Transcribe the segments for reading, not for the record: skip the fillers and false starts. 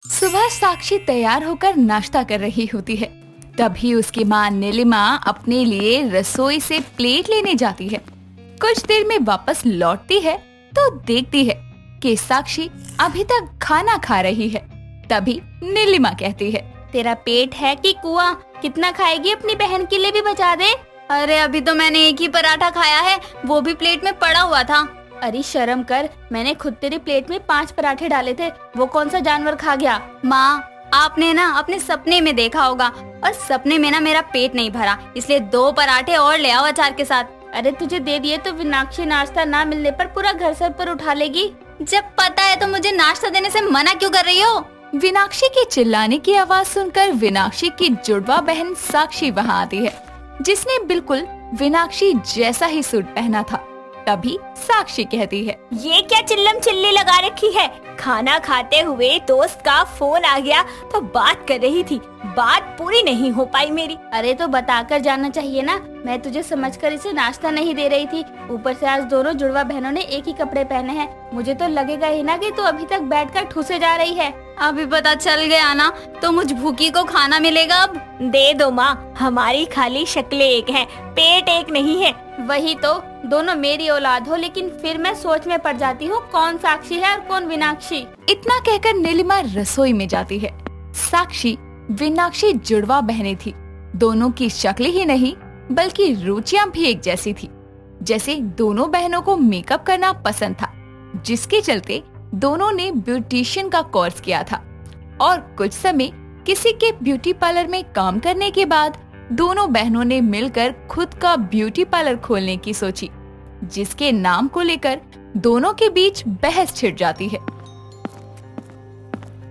सुबह साक्षी तैयार होकर नाश्ता कर रही होती है। तभी उसकी माँ नीलिमा अपने लिए रसोई से प्लेट लेने जाती है। कुछ देर में वापस लौटती है तो देखती है कि साक्षी अभी तक खाना खा रही है। तभी नीलिमा कहती है, तेरा पेट है कि कुआं? कितना खाएगी? अपनी बहन के लिए भी बचा दे। अरे अभी तो मैंने एक ही पराठा खाया है, वो भी प्लेट में पड़ा हुआ था। अरे शर्म कर, मैंने खुद तेरी प्लेट में 5 पराठे डाले थे, वो कौन सा जानवर खा गया? माँ, आपने ना अपने सपने में देखा होगा और सपने में ना मेरा पेट नहीं भरा, इसलिए 2 पराठे और ले आओ अचार के साथ। अरे तुझे दे दिए तो विनाक्षी नाश्ता ना मिलने पर पूरा घर सर पर उठा लेगी। जब पता है तो मुझे नाश्ता देने से मना क्यों कर रही हो? विनाक्षी के चिल्लाने की आवाज सुनकर विनाक्षी की जुड़वा बहन साक्षी वहाँ आती है, जिसने बिल्कुल विनाक्षी जैसा ही सूट पहना था। तभी साक्षी कहती है, ये क्या चिल्लम चिल्ली लगा रखी है? खाना खाते हुए दोस्त का फोन आ गया तो बात कर रही थी, बात पूरी नहीं हो पाई मेरी। अरे तो बताकर जाना चाहिए ना, मैं तुझे समझकर इसे नाश्ता नहीं दे रही थी। ऊपर से आज दोनों जुड़वा बहनों ने एक ही कपड़े पहने हैं, मुझे तो लगेगा ही ना कि तू अभी तक बैठकर ठूसे जा रही है। अभी पता चल गया ना तो मुझ भूखी को खाना मिलेगा अब। दे दो माँ, हमारी खाली शक्लें एक हैं, पेट एक नहीं है। वही तो, दोनों मेरी औलाद हो, लेकिन फिर मैं सोच में पड़ जाती हूँ कौन साक्षी है और कौन विनाक्षी। इतना कहकर नीलिमा रसोई में जाती है। साक्षी विनाक्षी जुड़वा बहनें थी। दोनों की शक्ल ही नहीं बल्कि रुचियां भी एक जैसी थी। जैसे दोनों बहनों को मेकअप करना पसंद था, जिसके चलते दोनों ने ब्यूटिशियन का कोर्स किया था और कुछ समय किसी के ब्यूटी पार्लर में काम करने के बाद दोनों बहनों ने मिलकर खुद का ब्यूटी पार्लर खोलने की सोची, जिसके नाम को लेकर दोनों के बीच बहस छिड़ जाती है।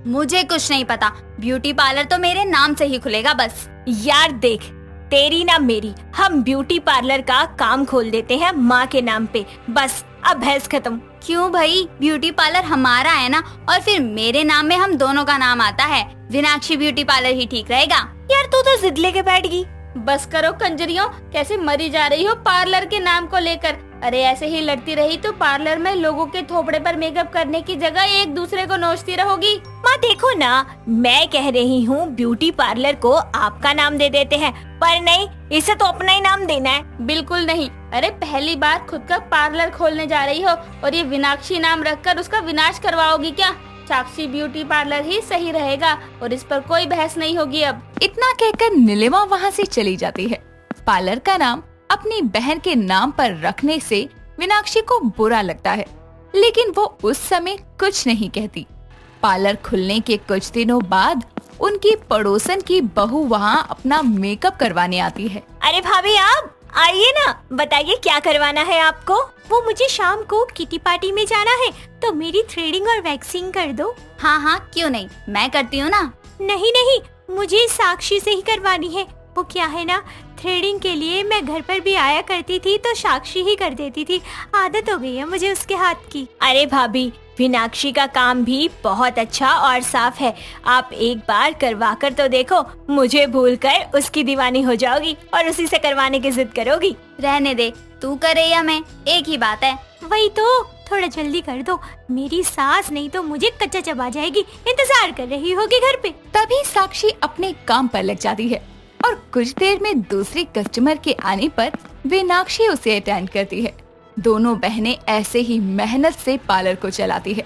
मुझे कुछ नहीं पता, ब्यूटी पार्लर तो मेरे नाम से ही खुलेगा बस। यार देख, तेरी ना मेरी, हम ब्यूटी पार्लर का काम खोल देते हैं माँ के नाम पे, बस अब बहस खत्म। क्यों भाई, ब्यूटी पार्लर हमारा है ना, और फिर मेरे नाम में हम दोनों का नाम आता है, विनाक्षी ब्यूटी पार्लर ही ठीक रहेगा। यार तू तो जिद लेके बैठ गई। बस करो कंजरियों, कैसे मरी जा रही हो पार्लर के नाम को लेकर। अरे ऐसे ही लड़ती रही तो पार्लर में लोगों के थोपड़े पर मेकअप करने की जगह एक दूसरे को नोचती रहोगी। माँ देखो ना, मैं कह रही हूँ ब्यूटी पार्लर को आपका नाम दे देते हैं, पर नहीं, इसे तो अपना ही नाम देना है। बिल्कुल नहीं। अरे पहली बार खुद का पार्लर खोलने जा रही हो और ये विनाक्षी नाम रखकर उसका विनाश करवाओगी क्या? साक्षी ब्यूटी पार्लर ही सही रहेगा और इस पर कोई बहस नहीं होगी अब। इतना कहकर नीलिमा वहाँ से चली जाती है। पार्लर का नाम अपनी बहन के नाम पर रखने से विनाक्षी को बुरा लगता है, लेकिन वो उस समय कुछ नहीं कहती। पार्लर खुलने के कुछ दिनों बाद उनकी पड़ोसन की बहू वहाँ अपना मेकअप करवाने आती है। अरे भाभी, आप आइए ना, बताइए क्या करवाना है आपको? वो मुझे शाम को किटी पार्टी में जाना है, तो मेरी थ्रेडिंग और वैक्सिंग कर दो। हाँ हाँ, क्यों नहीं, मैं करती हूँ ना। नहीं नहीं, मुझे साक्षी से ही करवानी है। वो क्या है ना, थ्रेडिंग के लिए मैं घर पर भी आया करती थी तो साक्षी ही कर देती थी, आदत हो गई है मुझे उसके हाथ की। अरे भाभी, विनाक्षी का काम भी बहुत अच्छा और साफ है, आप एक बार करवा कर तो देखो, मुझे भूलकर उसकी दीवानी हो जाओगी और उसी से करवाने की जिद करोगी। रहने दे, तू करे या मैं, एक ही बात है। वही तो, थोड़ा जल्दी कर दो, मेरी सास नहीं तो मुझे कच्चा चबा जाएगी, इंतजार कर रही होगी घर पे। तभी साक्षी अपने काम पर लग जाती है और कुछ देर में दूसरी कस्टमर के आने पर विनाक्षी उसे अटेंड करती है। दोनों बहनें ऐसे ही मेहनत से पार्लर को चलाती है।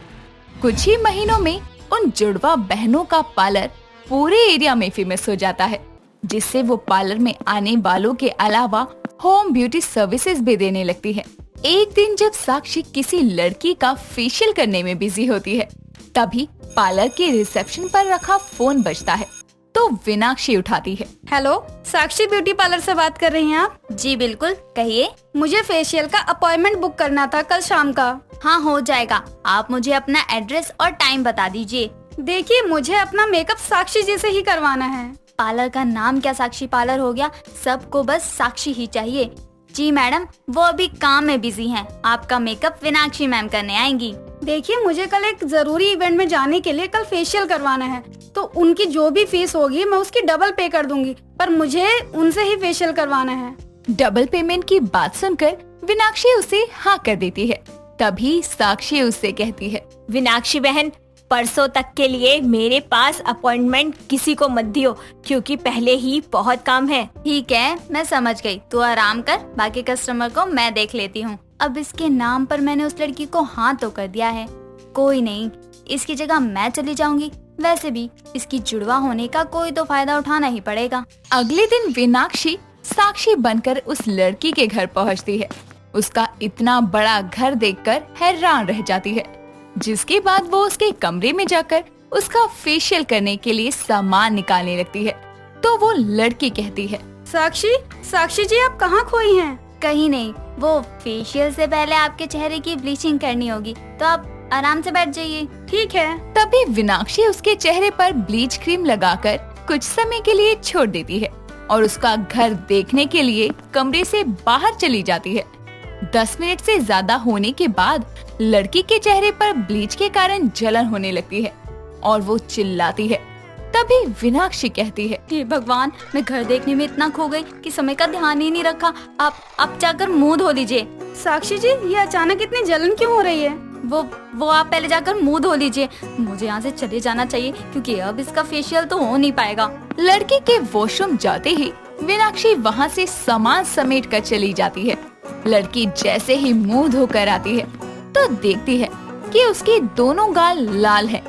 कुछ ही महीनों में उन जुड़वा बहनों का पार्लर पूरे एरिया में फेमस हो जाता है, जिससे वो पार्लर में आने वालों के अलावा होम ब्यूटी सर्विसेज भी देने लगती है। एक दिन जब साक्षी किसी लड़की का फेशियल करने में बिजी होती है, तभी पार्लर के रिसेप्शन पर रखा फोन बजता है तो विनाक्षी उठाती है। हेलो, साक्षी ब्यूटी पार्लर से बात कर रही हैं आप? जी बिल्कुल, कहिए। मुझे फेशियल का अपॉइंटमेंट बुक करना था कल शाम का। हाँ हो जाएगा, आप मुझे अपना एड्रेस और टाइम बता दीजिए। देखिए, मुझे अपना मेकअप साक्षी जी से ही करवाना है। पार्लर का नाम क्या साक्षी पार्लर हो गया, सबको बस साक्षी ही चाहिए। जी मैडम, वो अभी काम में बिजी हैं, आपका मेकअप विनाक्षी मैम करने आएंगी। देखिए, मुझे कल एक जरूरी इवेंट में जाने के लिए कल फेशियल करवाना है, तो उनकी जो भी फीस होगी मैं उसकी डबल पे कर दूंगी, पर मुझे उनसे ही फेशियल करवाना है। डबल पेमेंट की बात सुनकर विनाक्षी उसे हाँ कर देती है। तभी साक्षी उससे कहती है, विनाक्षी बहन, परसों तक के लिए मेरे पास अपॉइंटमेंट किसी को मत दियो, क्योंकि पहले ही बहुत काम है। ठीक है, मैं समझ गई। तू आराम कर, बाकी कस्टमर को मैं देख लेती हूँ। अब इसके नाम पर मैंने उस लड़की को हाँ तो कर दिया है, कोई नहीं, इसकी जगह मैं चली जाऊंगी। वैसे भी इसकी जुड़वा होने का कोई तो फायदा उठाना ही पड़ेगा। अगले दिन मीनाक्षी साक्षी बनकर उस लड़की के घर पहुंचती है। उसका इतना बड़ा घर देखकर हैरान रह जाती है, जिसके बाद वो उसके कमरे में जाकर उसका फेशियल करने के लिए सामान निकालने लगती है। तो वो लड़की कहती है, साक्षी जी आप कहाँ खोई हैं? कहीं नहीं, वो फेशियल से पहले आपके चेहरे की ब्लीचिंग करनी होगी, तो आप आराम से बैठ जाइए। ठीक है। तभी मीनाक्षी उसके चेहरे पर ब्लीच क्रीम लगाकर कुछ समय के लिए छोड़ देती है और उसका घर देखने के लिए कमरे से बाहर चली जाती है। 10 मिनट से ज्यादा होने के बाद लड़की के चेहरे पर ब्लीच के कारण जलन होने लगती है और वो चिल्लाती है। तभी मीनाक्षी कहती है, हे भगवान, मैं घर देखने में इतना खो गई कि समय का ध्यान ही नहीं रखा। आप जाकर मुंह धो लीजिए। साक्षी जी, ये अचानक इतनी जलन क्यों हो रही है? वो आप पहले जाकर मुंह धो लीजिए। मुझे यहाँ से चले जाना चाहिए, क्योंकि अब इसका फेशियल तो हो नहीं पाएगा। लड़की के वॉशरूम जाते ही मीनाक्षी वहाँ से सामान समेट कर चली जाती है। लड़की जैसे ही मुंह धोकर आती है तो देखती है कि उसके दोनों गाल लाल हैं।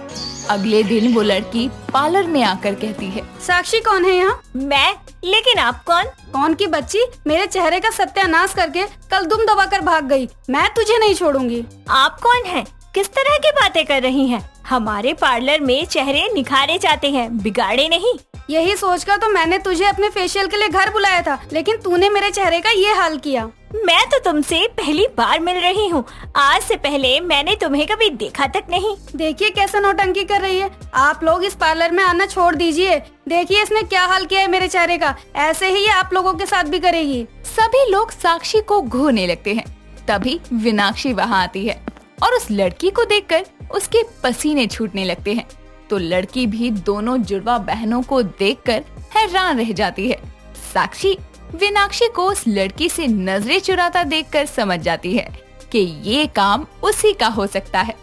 अगले दिन वो लड़की पार्लर में आकर कहती है, साक्षी कौन है यहाँ? मैं? लेकिन आप कौन? कौन की बच्ची मेरे चेहरे का सत्यानाश करके कल दुम दबाकर भाग गई। मैं तुझे नहीं छोड़ूंगी। आप कौन हैं? किस तरह की बातें कर रही हैं? हमारे पार्लर में चेहरे निखारे जाते हैं, बिगाड़े नहीं। यही सोचकर तो मैंने तुझे अपने फेशियल के लिए घर बुलाया था, लेकिन तूने मेरे चेहरे का ये हाल किया। मैं तो तुमसे पहली बार मिल रही हूँ, आज से पहले मैंने तुम्हें कभी देखा तक नहीं। देखिए कैसे नौटंकी कर रही है। आप लोग इस पार्लर में आना छोड़ दीजिए। देखिए इसने क्या हाल किया है मेरे चेहरे का। ऐसे ही ये आप लोगों के साथ भी करेगी। सभी लोग साक्षी को घूरने लगते हैं। तभी मीनाक्षी वहाँ आती है और उस लड़की को देखकर उसके पसीने छूटने लगते हैं। तो लड़की भी दोनों जुड़वा बहनों को देखकर हैरान रह जाती है। साक्षी मीनाक्षी को उस लड़की से नजरें चुराता देखकर समझ जाती है कि ये काम उसी का हो सकता है।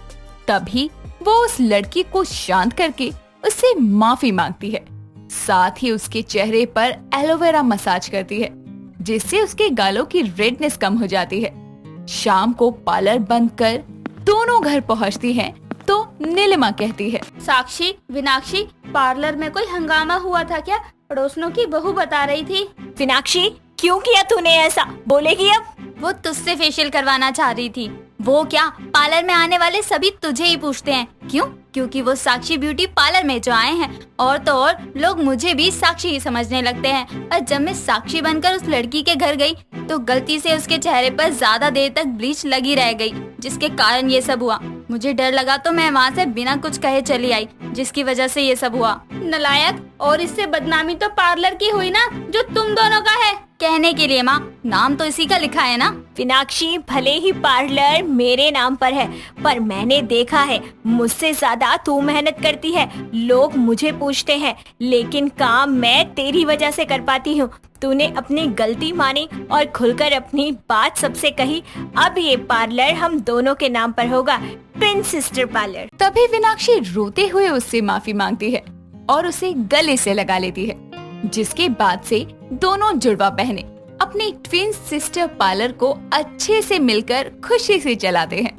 तभी वो उस लड़की को शांत करके उससे माफी मांगती है। साथ ही उसके चेहरे पर एलोवेरा मसाज करती है, जिससे उसके गालों की रेडनेस कम हो जाती है। शाम को पार्लर बंद कर दोनों घर पहुंचती हैं, तो नीलिमा कहती है, साक्षी, मीनाक्षी, पार्लर में कोई हंगामा हुआ था क्या? पड़ोसनों की बहू बता रही थी। मीनाक्षी, क्यों किया तूने ऐसा? बोलेगी अब? वो तुझसे फेशियल करवाना चाह रही थी। वो क्या, पार्लर में आने वाले सभी तुझे ही पूछते हैं। क्यों? क्योंकि वो साक्षी ब्यूटी पार्लर में जो आए हैं, और तो और लोग मुझे भी साक्षी ही समझने लगते हैं। और जब मैं साक्षी बनकर उस लड़की के घर गई तो गलती से उसके चेहरे पर ज्यादा देर तक ब्लीच लगी रह गई, जिसके कारण ये सब हुआ। मुझे डर लगा तो मैं वहाँ से बिना कुछ कहे चली आई, जिसकी वजह से ये सब हुआ। नलायक, और इससे बदनामी तो पार्लर की हुई ना, जो तुम दोनों का है। कहने के लिए माँ, नाम तो इसी का लिखा है ना। मीनाक्षी, भले ही पार्लर मेरे नाम पर है, पर मैंने देखा है मुझसे ज्यादा तू मेहनत करती है। लोग मुझे पूछते हैं, लेकिन काम मैं तेरी वजह से कर पाती हूँ। तूने अपनी गलती मानी और खुलकर अपनी बात सबसे कही। अब ये पार्लर हम दोनों के नाम पर होगा, ट्विन सिस्टर पार्लर। तभी मीनाक्षी रोते हुए उससे माफी मांगती है और उसे गले से लगा लेती है, जिसके बाद से दोनों जुड़वा बहनें अपनी ट्विन सिस्टर पार्लर को अच्छे से मिलकर खुशी से चलाते हैं।